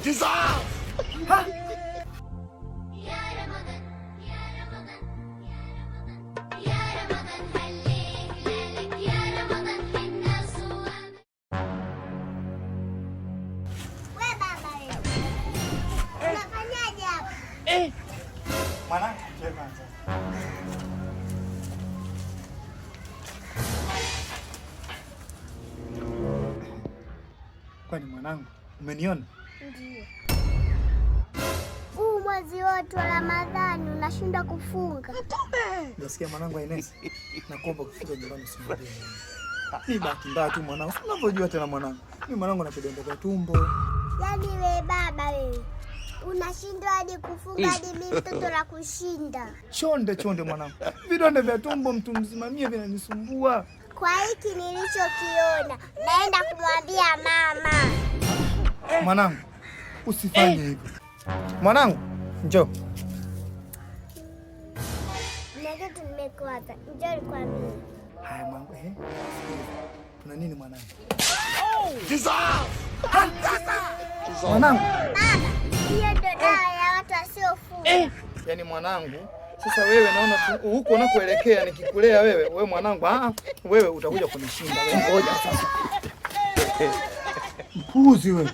Ha? Mana? Kwani mwanangu, umeniona? Ndiyo. Huu mwezi wote wa Ramadhani unashinda kufunga. Nasikia mwanangu Ines. Nakuomba kufika nyumbani usinirudie. Ni bahati mbaya tu mwanangu. Unavyojua tena mwanangu. Mimi mwanangu na vidonda vya tumbo. Yaani wewe baba wewe. Unashindwa hadi kufunga hadi mimi mtoto la kushinda. Chonde mwanangu. Vidonda vya tumbo mtu mzima mie vinanisumbua. Kwa hiki nilichokiona, naenda kumwambia mama. Mwanangu, usifanye hivyo. Mwanangu, njoo. Na kitu nimekuacha. Njoo nikwambie. Haya mwanangu, kuna nini mwanangu? Mwanangu. Baba, hiyo ndio dawa ya watu wasiofunga. Yaani mwanangu, sasa wewe naona huko unakoelekea nikikulea wewe mwanangu, wewe utakuja kunishinda. Wewe ngoja sasa. Mpuzi wewe.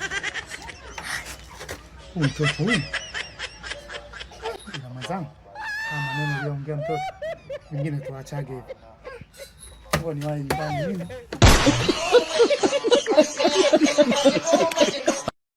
Mtoto huyu. Ramadhani. Maneno aliyoongea mtoto. Wengine tuachage hivi. Ngo ni wapi nyumbani mimi?